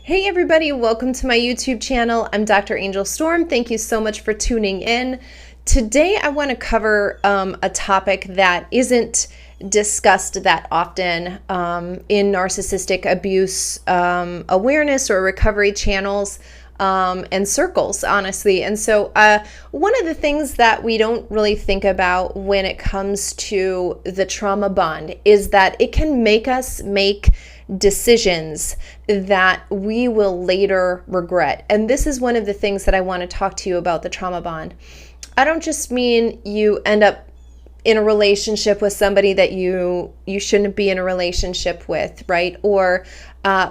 Hey everybody, welcome to my YouTube channel. I'm Dr. Angel Storm. Thank you so much for tuning in. Today I want to cover a topic that isn't discussed that often in narcissistic abuse awareness or recovery channels and circles, honestly. And so one of the things that we don't really think about when it comes to the trauma bond is that it can make us make decisions that we will later regret. And this is one of the things that I want to talk to you about the trauma bond. I don't just mean you end up in a relationship with somebody that you shouldn't be in a relationship with, right? Or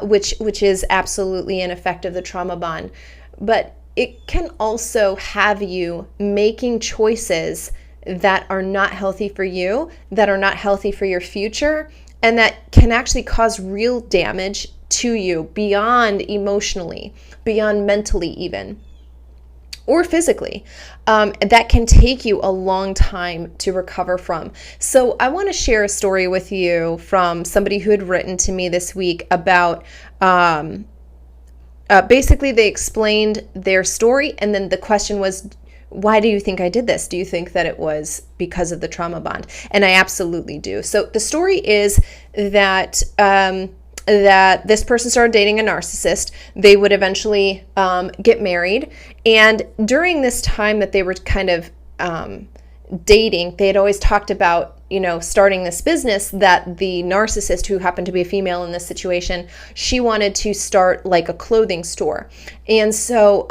which is absolutely an effect of the trauma bond. But it can also have you making choices that are not healthy for you, that are not healthy for your future, and that can actually cause real damage to you beyond emotionally, beyond mentally even, or physically. That can take you a long time to recover from. So I want to share a story with you from somebody who had written to me this week about basically they explained their story, and then the question was, why do you think I did this? Do you think that it was because of the trauma bond? And I absolutely do. So the story is that that this person started dating a narcissist. They would eventually get married. And during this time that they were kind of dating, they had always talked about, starting this business that the narcissist, who happened to be a female in this situation, she wanted to start like a clothing store. And so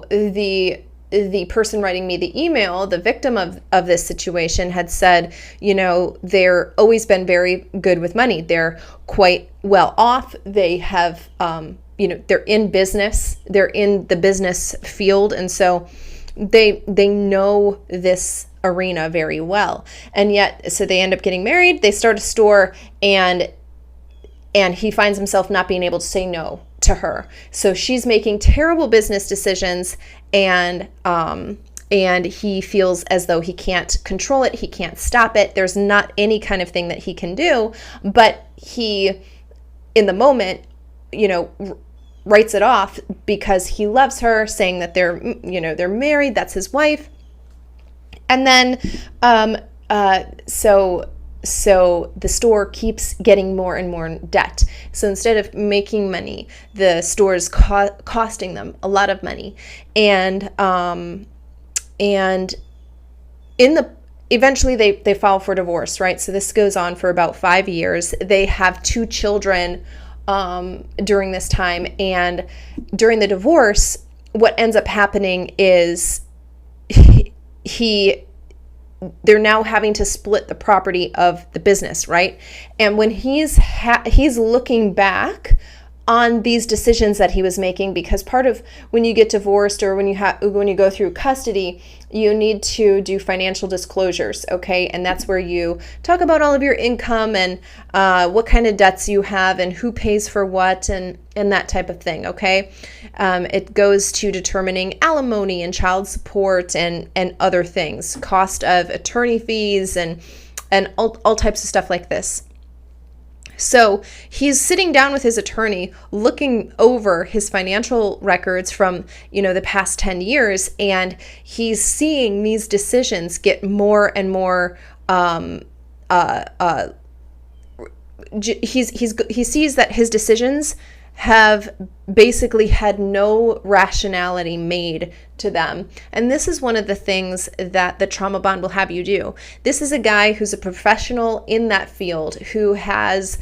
the person writing me the email, the victim of this situation, had said, they're always been very good with money. They're quite well off. They have, they're in business. They're in the business field. And so they know this arena very well. And yet, so they end up getting married. They start a store, and he finds himself not being able to say no to her. So she's making terrible business decisions, and he feels as though he can't control it. He can't stop it. There's not any kind of thing that he can do, but he, in the moment, writes it off because he loves her, saying that they're married. That's his wife. And then, so the store keeps getting more and more in debt. So instead of making money, the store is costing them a lot of money. And eventually they file for divorce, right? So this goes on for about 5 years. They have 2 children during this time. And during the divorce, what ends up happening is they're now having to split the property of the business, right? And when he's looking back on these decisions that he was making, because part of when you get divorced or when you go through custody, you need to do financial disclosures, okay? And that's where you talk about all of your income and what kind of debts you have and who pays for what and that type of thing, okay? It goes to determining alimony and child support and other things, cost of attorney fees and all types of stuff like this. So he's sitting down with his attorney, looking over his financial records from, the past 10 years, and he's seeing these decisions get more and more, he sees that his decisions have basically had no rationality made to them. And this is one of the things that the trauma bond will have you do. This is a guy who's a professional in that field, who has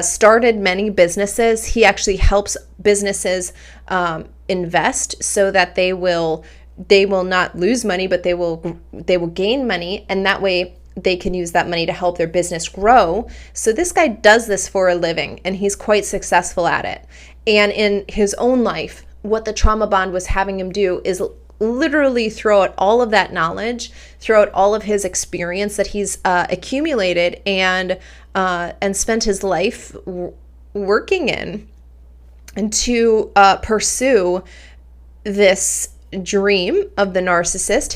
started many businesses. He actually helps businesses invest so that they will not lose money, but they will gain money, and that way they can use that money to help their business grow. So this guy does this for a living, and he's quite successful at it. And in his own life, what the trauma bond was having him do is literally throw out all of that knowledge, throw out all of his experience that he's accumulated and spent his life working in, and to pursue this dream of the narcissist,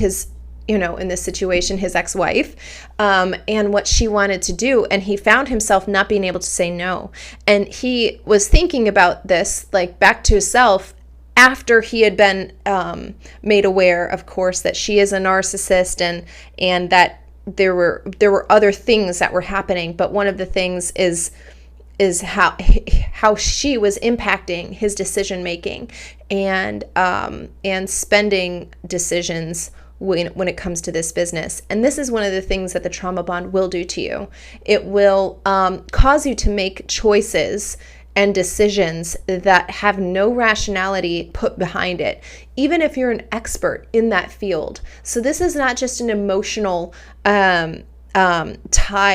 in this situation, his ex-wife, and what she wanted to do. And he found himself not being able to say no. And he was thinking about this, like back to himself, after he had been made aware, of course, that she is a narcissist, and that there were other things that were happening. But one of the things is how she was impacting his decision making and spending decisions when it comes to this business. And this is one of the things that the trauma bond will do to you. It will cause you to make choices and decisions that have no rationality put behind it, even if you're an expert in that field. So this is not just an emotional tie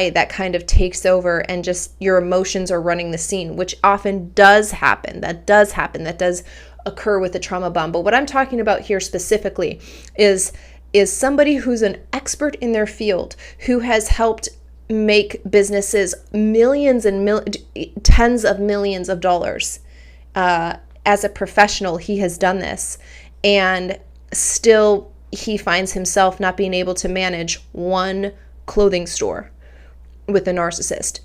that kind of takes over and just your emotions are running the scene, which often does happen. That does occur with the trauma bond. But what I'm talking about here specifically is somebody who's an expert in their field, who has helped make businesses millions and tens of millions of dollars. As a professional, he has done this, and still he finds himself not being able to manage one clothing store with a narcissist.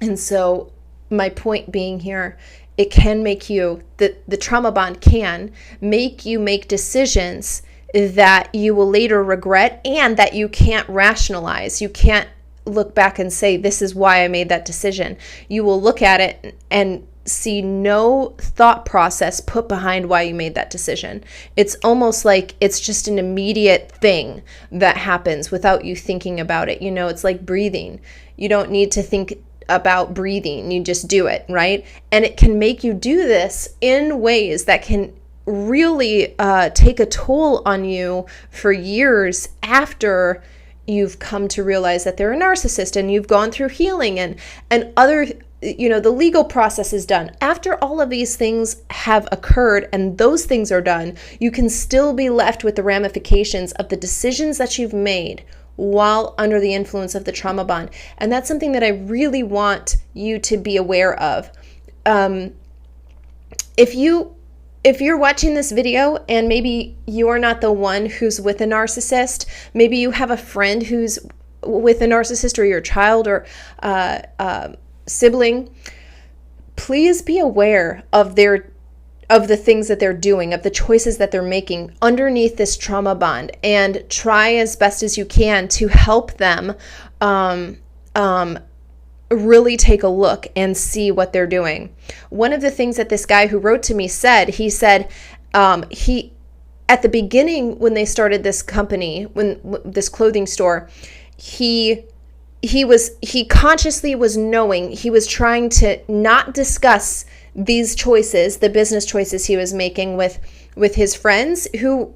And so my point being here, it can make you, the trauma bond can make you make decisions that you will later regret and that you can't rationalize. You can't look back and say, this is why I made that decision. You will look at it and see no thought process put behind why you made that decision. It's almost like it's just an immediate thing that happens without you thinking about it. It's like breathing. You don't need to think about breathing. You just do it, right? And it can make you do this in ways that can really take a toll on you for years after you've come to realize that they're a narcissist and you've gone through healing and other, the legal process is done. After all of these things have occurred and those things are done, you can still be left with the ramifications of the decisions that you've made while under the influence of the trauma bond. And that's something that I really want you to be aware of. If you're watching this video and maybe you're not the one who's with a narcissist, maybe you have a friend who's with a narcissist, or your child or sibling, please be aware of the things that they're doing, of the choices that they're making underneath this trauma bond, and try as best as you can to help them really take a look and see what they're doing. One of the things that this guy who wrote to me said, he said he at the beginning when they started this company, when this clothing store, he consciously was knowing, he was trying to not discuss these choices, the business choices he was making with his friends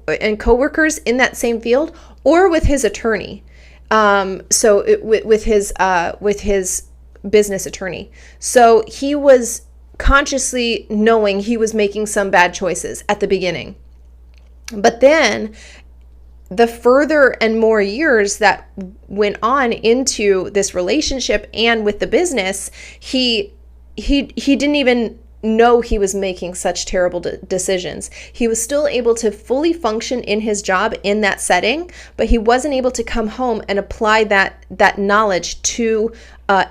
and coworkers in that same field, or with his attorney. With his business attorney. So he was consciously knowing he was making some bad choices at the beginning. But then the further and more years that went on into this relationship and with the business, he didn't even know he was making such terrible decisions. He was still able to fully function in his job in that setting, but he wasn't able to come home and apply that knowledge to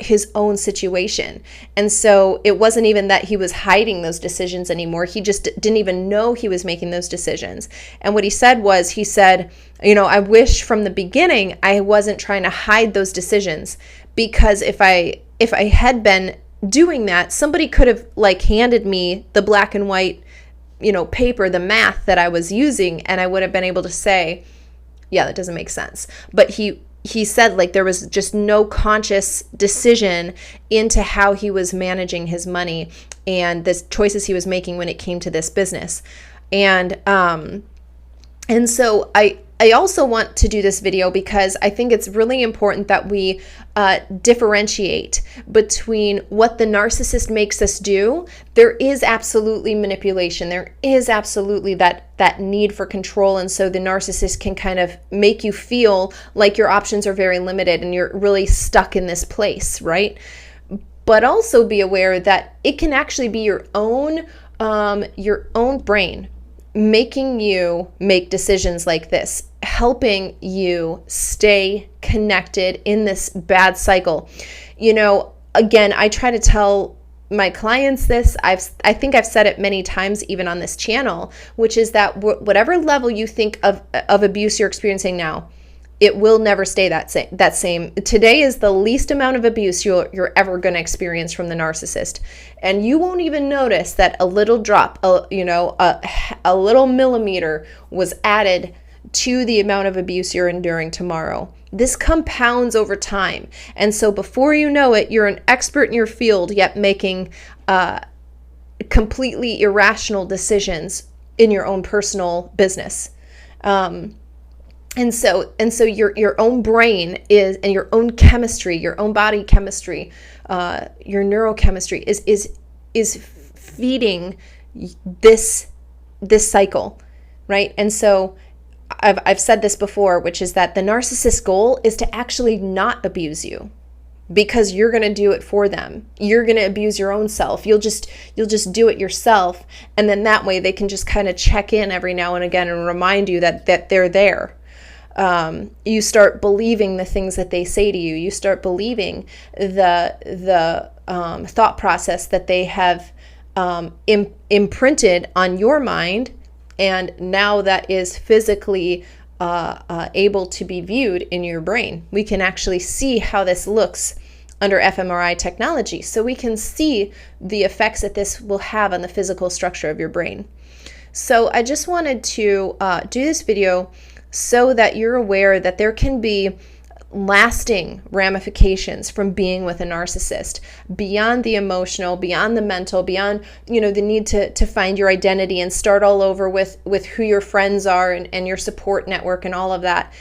his own situation. And so it wasn't even that he was hiding those decisions anymore. He just didn't even know he was making those decisions. And what he said was, I wish from the beginning I wasn't trying to hide those decisions, because if I had been doing that, somebody could have handed me the black and white, paper, the math that I was using, and I would have been able to say, yeah, that doesn't make sense. But he said there was just no conscious decision into how he was managing his money and the choices he was making when it came to this business. And so I also want to do this video because I think it's really important that we differentiate between what the narcissist makes us do. There is absolutely manipulation. There is absolutely that need for control. And so the narcissist can kind of make you feel like your options are very limited and you're really stuck in this place, right? But also be aware that it can actually be your own brain making you make decisions like this, helping you stay connected in this bad cycle. You know, again, I try to tell my clients this. I think I've said it many times, even on this channel, which is that whatever level you think of abuse you're experiencing now, it will never stay that same. Today is the least amount of abuse you're ever going to experience from the narcissist, and you won't even notice that a little drop, a little millimeter was added to the amount of abuse you're enduring tomorrow. This compounds over time, and so before you know it, you're an expert in your field, yet making completely irrational decisions in your own personal business. And so your own brain is, and your own chemistry, your own body chemistry, your neurochemistry is feeding this cycle, right? And so I've said this before, which is that the narcissist's goal is to actually not abuse you, because you're going to do it for them. You're going to abuse your own self. You'll just do it yourself, and then that way they can just kind of check in every now and again and remind you that they're there. You start believing the things that they say to you. You start believing the thought process that they have imprinted on your mind, and now that is physically able to be viewed in your brain. We can actually see how this looks under fMRI technology, so we can see the effects that this will have on the physical structure of your brain. So I just wanted to do this video so that you're aware that there can be lasting ramifications from being with a narcissist, beyond the emotional, beyond the mental, beyond, you know, the need to find your identity and start all over with who your friends are and your support network and all of that.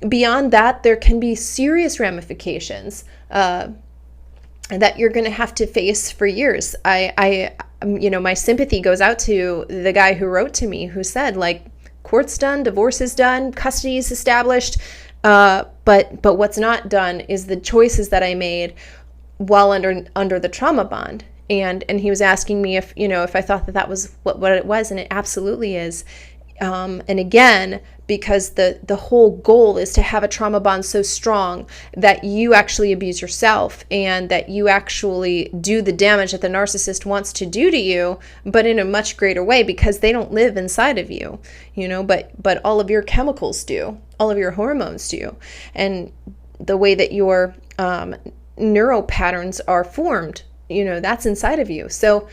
Beyond that, there can be serious ramifications that you're going to have to face for years. My sympathy goes out to the guy who wrote to me, who said, like, court's done, divorce is done, custody is established, but what's not done is the choices that I made while under the trauma bond. And he was asking me if I thought that was what it was, and it absolutely is. And again, because the whole goal is to have a trauma bond so strong that you actually abuse yourself, and that you actually do the damage that the narcissist wants to do to you, but in a much greater way, because they don't live inside of you, but all of your chemicals do, all of your hormones do, and the way that your neural patterns are formed, that's inside of you. So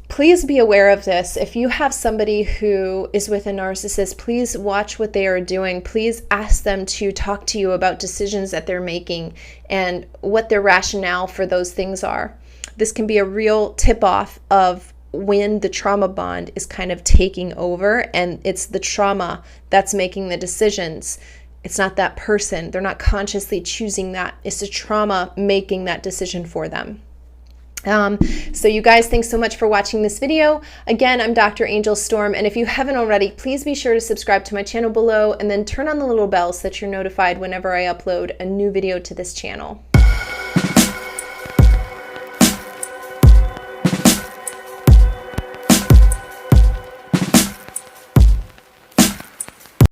please be aware of this. If you have somebody who is with a narcissist, please watch what they are doing. Please ask them to talk to you about decisions that they're making and what their rationale for those things are. This can be a real tip-off of when the trauma bond is kind of taking over, and it's the trauma that's making the decisions. It's not that person. They're not consciously choosing that. It's the trauma making that decision for them. So you guys, thanks so much for watching this video. Again, I'm Dr. Angel Storm, and if you haven't already, please be sure to subscribe to my channel below, and then turn on the little bell so that you're notified whenever I upload a new video to this channel.